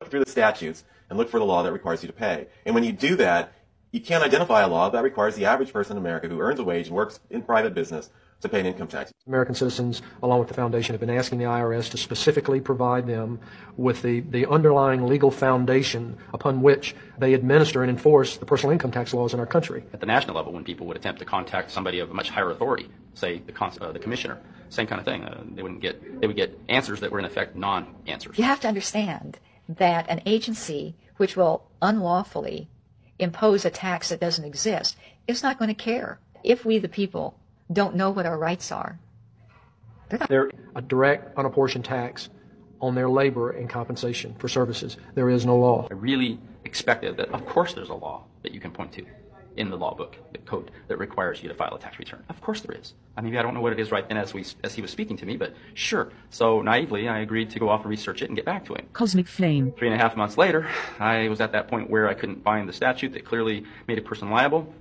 look through the statutes and look for the law that requires you to pay. And when you do that, you can't identify a law that requires the average person in America who earns a wage and works in private business to pay an income tax. American citizens, along with the foundation, have been asking the IRS to specifically provide them with the underlying legal foundation upon which they administer and enforce the personal income tax laws in our country. At the national level, when people would attempt to contact somebody of much higher authority, say the commissioner, same kind of thing, they would get answers that were in effect non-answers. You have to understand that an agency which will unlawfully impose a tax that doesn't exist is not going to care. If we, the people, don't know what our rights are, they're a direct, unapportioned tax on their labor and compensation for services. There is no law. I really expected that, of course, there's a law that you can point to in the law book, the code that requires you to file a tax return. Of course there is. I mean, I don't know what it is right then as he was speaking to me, but sure. So naively, I agreed to go off and research it and get back to him. Cosmic Flame. 3.5 months later, I was at that point where I couldn't find the statute that clearly made a person liable,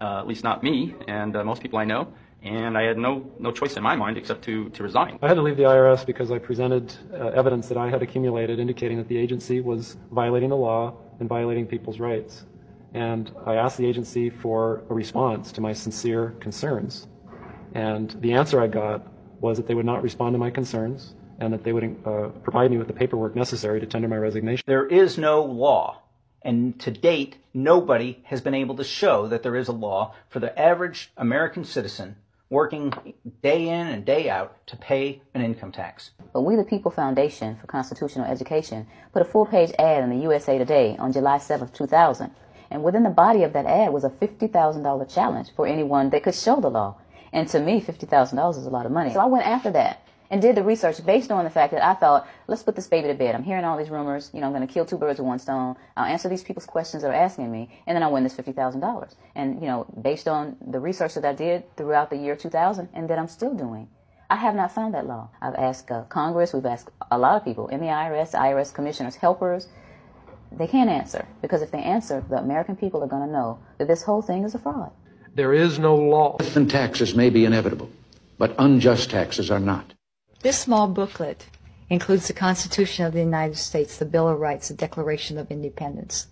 at least not me and most people I know. And I had no choice in my mind except to resign. I had to leave the IRS because I presented evidence that I had accumulated indicating that the agency was violating the law and violating people's rights. And I asked the agency for a response to my sincere concerns. And the answer I got was that they would not respond to my concerns and that they would provide me with the paperwork necessary to tender my resignation. There is no law. And to date, nobody has been able to show that there is a law for the average American citizen working day in and day out to pay an income tax. But We the People Foundation for Constitutional Education put a full-page ad in the USA Today on July 7th, 2000. And within the body of that ad was a $50,000 challenge for anyone that could show the law. And to me, $50,000 is a lot of money. So I went after that and did the research based on the fact that I thought, let's put this baby to bed. I'm hearing all these rumors. I'm going to kill two birds with one stone. I'll answer these people's questions that are asking me, and then I'll win this $50,000. And, based on the research that I did throughout the year 2000 and that I'm still doing, I have not found that law. I've asked Congress. We've asked a lot of people in the IRS commissioners, helpers. They can't answer, because if they answer, the American people are going to know that this whole thing is a fraud. There is no law. Taxes may be inevitable, but unjust taxes are not. This small booklet includes the Constitution of the United States, the Bill of Rights, the Declaration of Independence.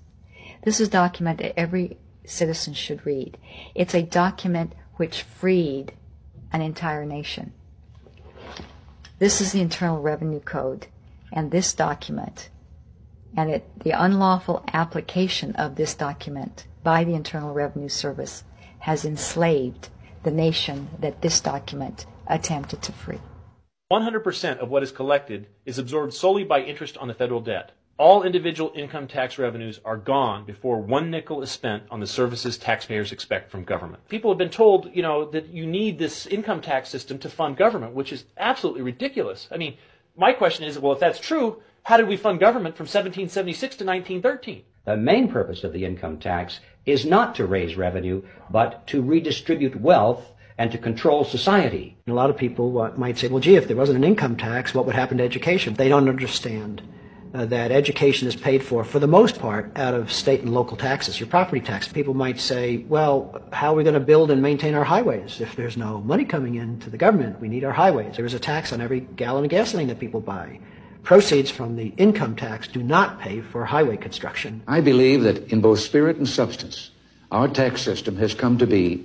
This is a document that every citizen should read. It's a document which freed an entire nation. This is the Internal Revenue Code, and this document, and the unlawful application of this document by the Internal Revenue Service has enslaved the nation that this document attempted to free. 100% of what is collected is absorbed solely by interest on the federal debt. All individual income tax revenues are gone before 1 nickel is spent on the services taxpayers expect from government. People have been told, that you need this income tax system to fund government, which is absolutely ridiculous. I mean, my question is, well, if that's true, how did we fund government from 1776 to 1913? The main purpose of the income tax is not to raise revenue, but to redistribute wealth and to control society. A lot of people might say, well, gee, if there wasn't an income tax, what would happen to education? They don't understand that education is paid for the most part, out of state and local taxes, your property tax. People might say, well, how are we going to build and maintain our highways? If there's no money coming into the government, we need our highways. There is a tax on every gallon of gasoline that people buy. Proceeds from the income tax do not pay for highway construction. I believe that in both spirit and substance, our tax system has come to be